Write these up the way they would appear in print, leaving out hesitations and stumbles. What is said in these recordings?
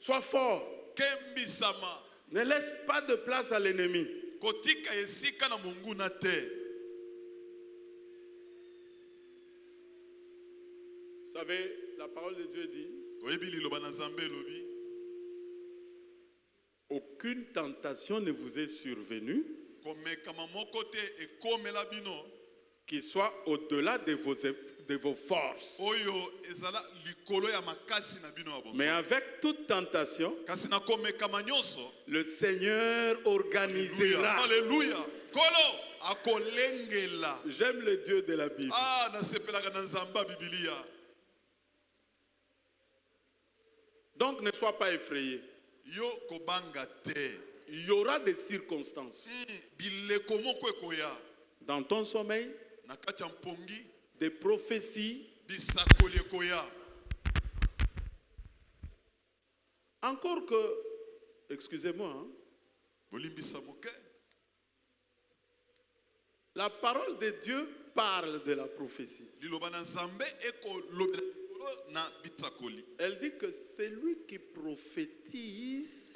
Sois fort. Ne laisse pas de place à l'ennemi. Vous savez, la parole de Dieu dit, aucune tentation ne vous est survenue qui soit au-delà de vos forces. Mais avec toute tentation, le Seigneur organisera. Alléluia. J'aime le Dieu de la Bible. Donc ne sois pas effrayé. Il y aura des circonstances dans ton sommeil, des prophéties. Encore que, excusez-moi, la parole de Dieu parle de la prophétie. Elle dit que c'est lui qui prophétise.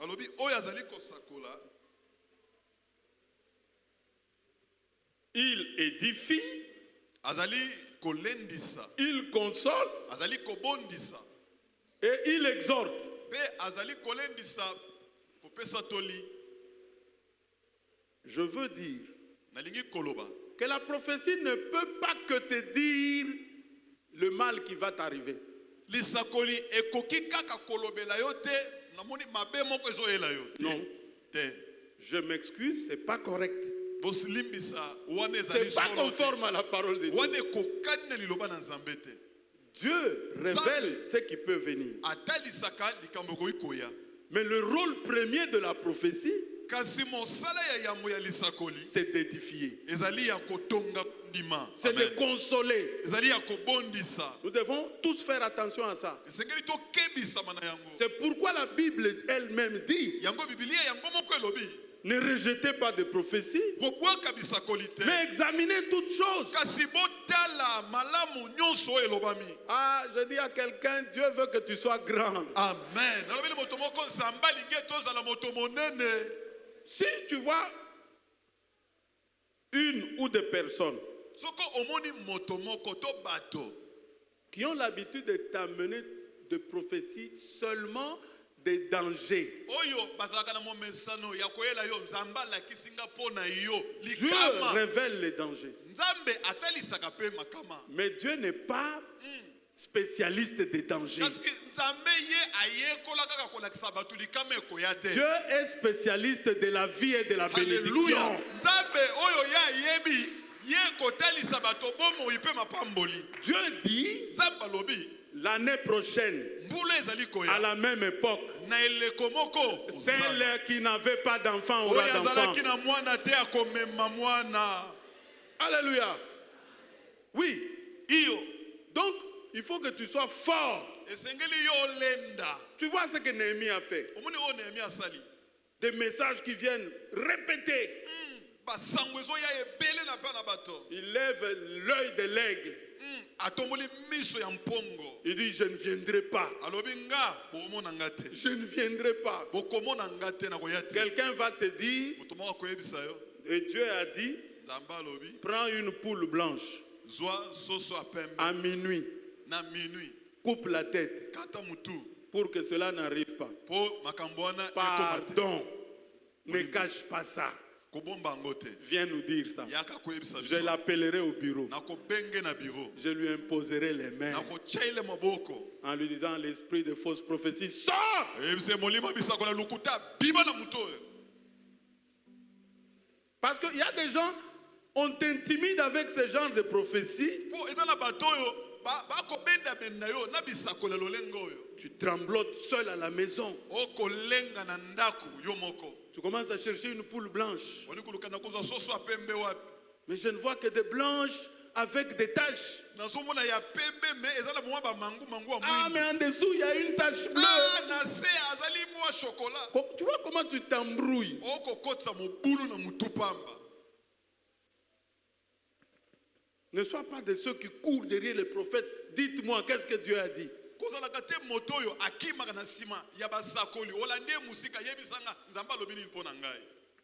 Il édifie. Il console. Et il exhorte. Je veux dire que la prophétie ne peut pas que te dire le mal qui va t'arriver. Non. Je m'excuse, c'est pas correct. C'est pas conforme à la parole de Dieu. Dieu révèle ce qui peut venir. Mais le rôle premier de la prophétie, c'est d'édifier. C'est de consoler. Nous devons tous faire attention à ça. C'est pourquoi la Bible elle-même dit: ne rejetez pas de prophétie, mais examinez toutes choses. Ah, je dis à quelqu'un, Dieu veut que tu sois grand. Amen. Si tu vois une ou deux personnes qui ont l'habitude de t'amener de prophéties seulement des dangers, Dieu révèle les dangers. Mais Dieu n'est pas spécialiste des dangers. Dieu est spécialiste de la vie et de la bénédiction. Dieu dit l'année prochaine, à la même époque, celle qui n'avait pas d'enfant aura d'enfant. Alléluia. Oui. Donc, il faut que tu sois fort. Tu vois ce que Néhémie a fait. Des messages qui viennent répéter. Il lève l'œil de l'aigle. Il dit: je ne viendrai pas. Je ne viendrai pas. Quelqu'un va te dire, et Dieu a dit, prends une poule blanche à minuit, coupe la tête pour que cela n'arrive pas. Pardon, ne cache pas ça. Viens nous dire ça. Je l'appellerai au bureau. Je lui imposerai les mains en lui disant: l'esprit de fausse prophétie sort. Parce qu'il y a des gens, on t'intimide avec ce genre de prophétie. Tu tremblotes seul à la maison. Tu commences à chercher une poule blanche. Mais je ne vois que des blanches avec des taches. Ah, mais en dessous, il y a une tache bleue. Tu vois comment tu t'embrouilles. Ne sois pas de ceux qui courent derrière les prophètes. Dites-moi, qu'est-ce que Dieu a dit?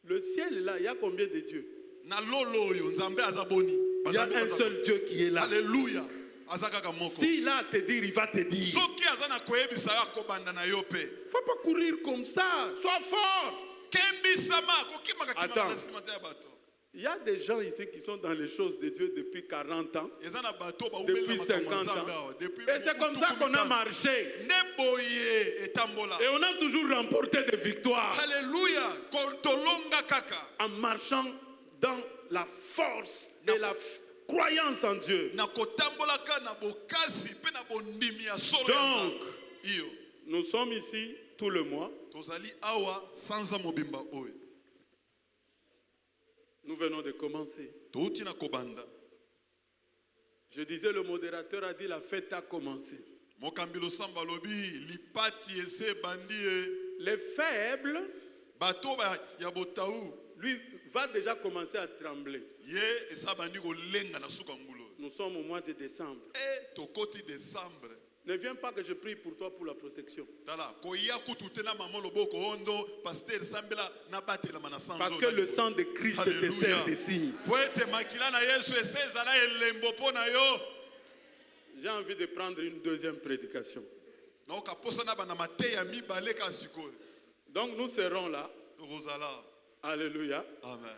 Le ciel est là, il y a combien de dieux? Il y a un seul Dieu qui est là. Alléluia. S'il a à te dire, il va te dire. Il ne faut pas courir comme ça. Sois fort. Attends. Il y a des gens ici qui sont dans les choses de Dieu depuis 40 ans, depuis 50 ans. Et c'est comme ça qu'on a marché. Et on a toujours remporté des victoires. Alléluia. En marchant dans la force et la croyance en Dieu. Donc, nous sommes ici tout le mois. Nous venons de commencer. Je disais, le modérateur a dit la fête a commencé. Les faibles, lui, va déjà commencer à trembler. Nous sommes au mois de décembre. Ne viens pas que je prie pour toi pour la protection. Parce que le sang de Christ te sert de signe. J'ai envie de prendre une deuxième prédication. Donc nous serons là. Alléluia. Amen.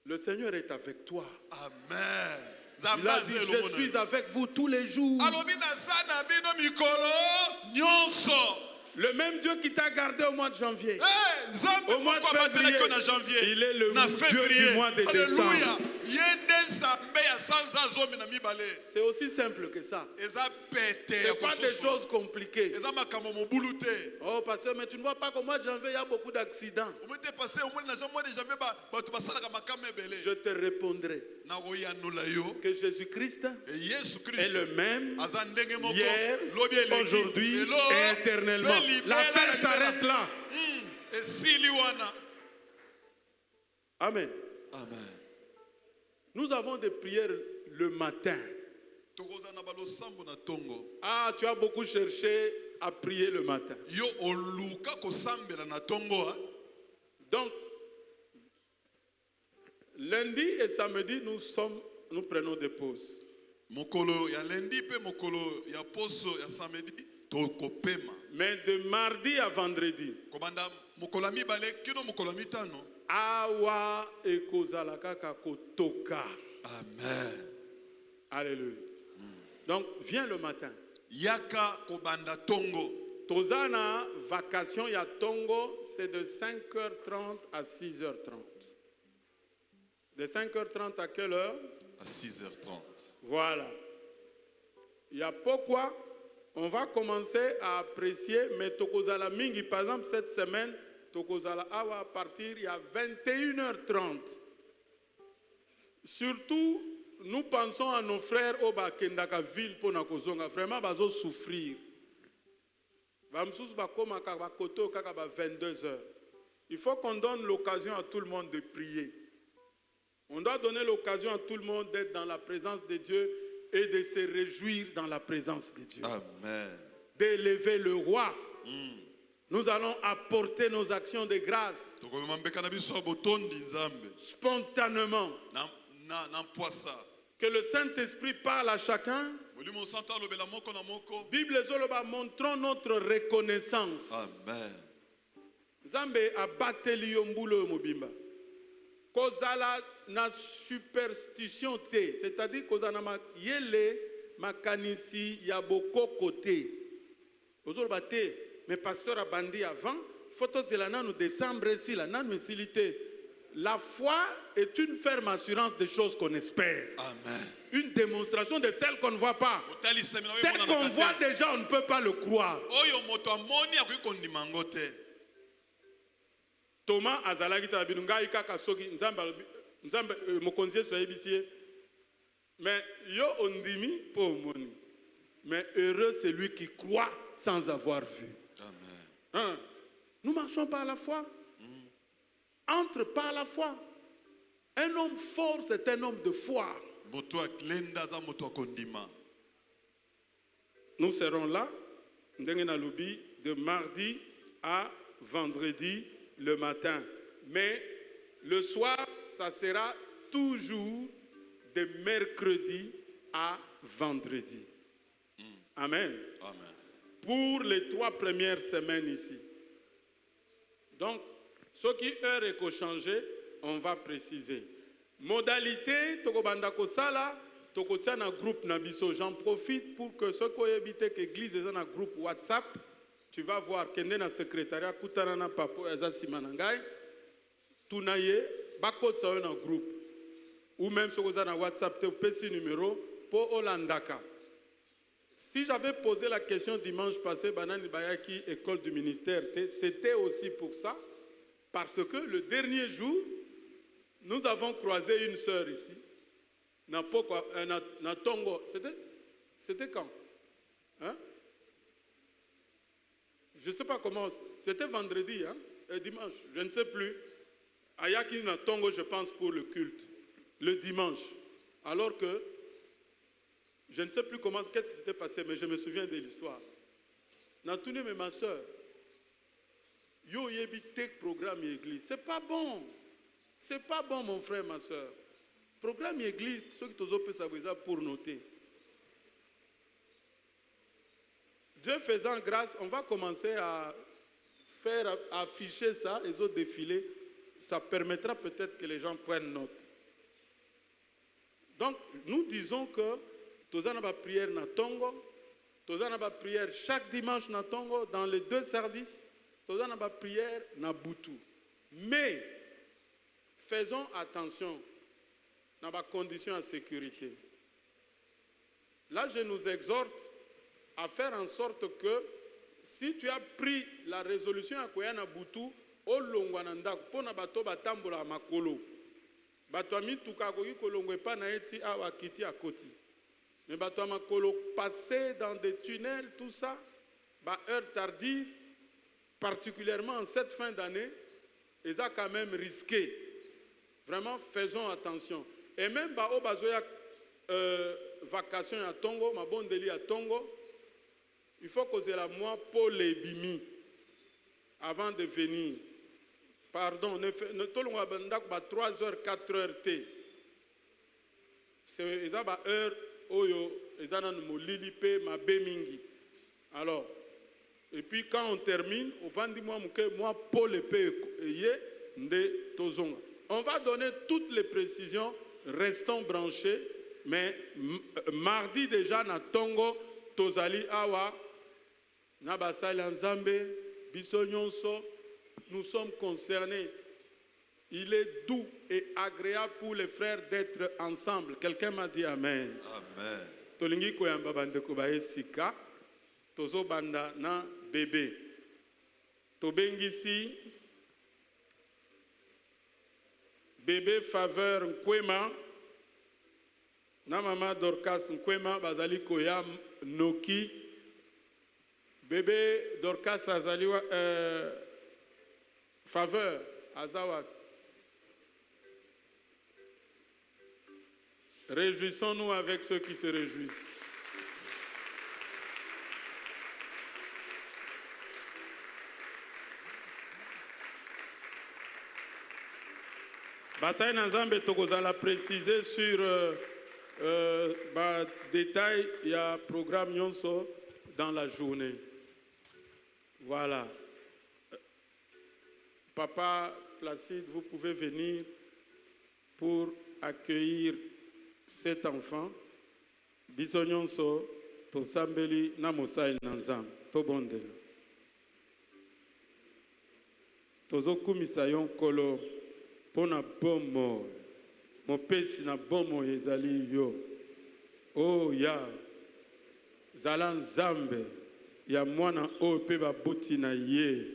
Le Seigneur est avec toi. Amen. Il a dit, je suis avec vous tous les jours. Le même Dieu qui t'a gardé au mois de janvier. Au mois de février, il est le Dieu du mois de décembre. C'est aussi simple que ça. C'est pas des choses compliquées. Oh, pasteur, mais tu ne vois pas qu'au mois de janvier, il y a beaucoup d'accidents. Je te répondrai que Jésus-Christ est le même hier, aujourd'hui et éternellement. L'affaire s'arrête là. Amen. Amen. Nous avons des prières le matin. Ah, tu as beaucoup cherché à prier le matin. Donc, lundi et samedi, nous prenons des pauses. Mais de mardi à vendredi, awa ekozalaka kotoka. Amen. Alléluia. Donc, viens le matin. Yaka kobanda tongo. Tozana vacation ya tongo, c'est de 5h30 à 6h30. De 5h30 à quelle heure? À 6h30. Voilà. Il y a pourquoi on va commencer à apprécier, mais Tokozala Mingi, par exemple, cette semaine, Tokozala Awa à partir, il y a 21h30. Surtout, nous pensons à nos frères au Bakendaka ville pour Nakozonga. Vraiment, ils vont souffrir. Il faut qu'on donne l'occasion à tout le monde de prier. On doit donner l'occasion à tout le monde d'être dans la présence de Dieu et de se réjouir dans la présence de Dieu. Amen. D'élever le roi. Nous allons apporter nos actions de grâce spontanément. Que le Saint-Esprit parle à chacun. Bible Zoloba, montrons notre reconnaissance. Amen. Zambe abateli yombulo mobimba. Kozala na superstition te, c'est-à-dire kozana ma yele makanisi ya boko côté. Ozoloba te, mais pasteur a bandi avant, photo de la nanu décembre si la nanu mesilité. La foi est une ferme assurance des choses qu'on espère. Amen. Une démonstration de celles qu'on ne voit pas. Celles qu'on voit déjà, on ne peut pas le croire. Thomas azalaki tabinunga ikaka soki nzamba mokonzi so yebisie. Mais yo ondimi po moni. Mais heureux c'est lui qui croit sans avoir vu. Amen. Nous marchons par la foi. Entre par la foi. Un homme fort, c'est un homme de foi. nous serons là, de mardi à vendredi le matin. Mais le soir, ça sera toujours de mercredi à vendredi. Amen. Amen. Pour les 3 premières semaines ici. Donc, ce qui heure est changé, on va préciser. Modalité, tokobanda kosala, tokotia na groupe nabiso. J'en profite pour que ceux qui habitent l'église est dans un groupe WhatsApp. Tu vas voir kende na secrétariat kutana na papo eza simanangai. Tunaye bakot sa na groupe. Ou même ceux qui ont na WhatsApp te pesi numéro pour Olandaka. Si j'avais posé la question dimanche passé, Banani Bayaki, école du ministère, c'était aussi pour ça, parce que le dernier jour, nous avons croisé une sœur ici, na Tongo. C'était quand? Hein? Je ne sais pas comment, c'était vendredi, hein? Dimanche, je ne sais plus. Ayaki na Tongo, je pense, pour le culte, le dimanche. Alors que je ne sais plus comment, qu'est-ce qui s'était passé, mais je me souviens de l'histoire. Natune, mais ma soeur, yo yebitek programme église. C'est pas bon. C'est pas bon, mon frère, ma soeur. Programme église, ceux qui t'osent ça pour noter. Dieu faisant grâce, on va commencer à faire afficher ça, les autres défilés. Ça permettra peut-être que les gens prennent note. Donc, nous disons que Tozana ba prière na Tongo, Tozana ba prière chaque dimanche na Tongo dans les 2 services, Tozana ba prière na Butu. Mais faisons attention à ma condition de sécurité. Là, je nous exhorte à faire en sorte que si tu as pris la résolution à Koyana Butu, au Longwananda, pour na bato batambola makolo, bato ami tukakoki kolongwe pa na eti awa kiti à koti. Mais bato makolo passer dans des tunnels, tout ça, heure tardive, particulièrement en cette fin d'année, ils ont quand même risqué. Vraiment, faisons attention. Et même au bazoya vacation à Tongo, ma bonne délit à Tongo, il faut causer la moi pour les bimi avant de venir. Pardon, ne tolongo bandak ba 3h 4h t. C'est ça heure oyo ezana molili pe mabe mingi. Alors, et puis quand on termine, on va dire moi Paul épée yé nde tozonga. On va donner toutes les précisions, restons branchés, mais mardi déjà na Tongo tozali awa na basali nzambe biso nyonso, nous sommes concernés. Il est doux et agréable pour les frères d'être ensemble. Quelqu'un m'a dit amen. Amen. Tolingi koyamba bandeko ba esika tozo banda na bébé. Tobengisi bébé Faveur Nkwema na mama Dorcas Nkwema bazali koya noki. Bébé Dorcas azali Faveur Azawat. Réjouissons-nous avec ceux qui se réjouissent. Basai Nanzambe Tokozala préciser sur détail, il y a programme Nyonso dans la journée. Voilà. Papa Placide, vous pouvez venir pour accueillir cet enfant. Bisonyonso, Tosambeli, Namosai Nanzam, Tobondel. Tozoku Misayon Kolo, Pona Bomo, Mopesi na Bomo Ezali Yo. Oh ya, Zalan Zambe, ya mwana o peba buti na ye,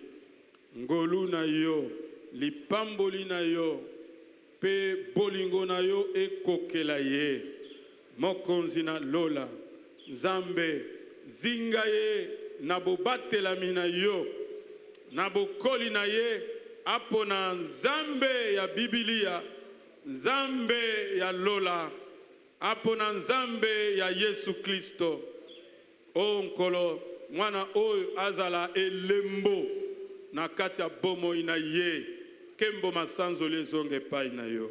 ngolu na yo, lipamboli na yo, pe bolingo na yo e kokela ye, mokonzi na lola, Zambe, zinga ye, nabobatela mina yo, nabokoli na ye, apona Nzambe ya Biblia, Nzambe ya lola, apona Nzambe ya Yesu Kristo. O nkolo mwana oyo azala elembo na kati ya bomoi na ye kembo masanzoli ezonge epai na yo.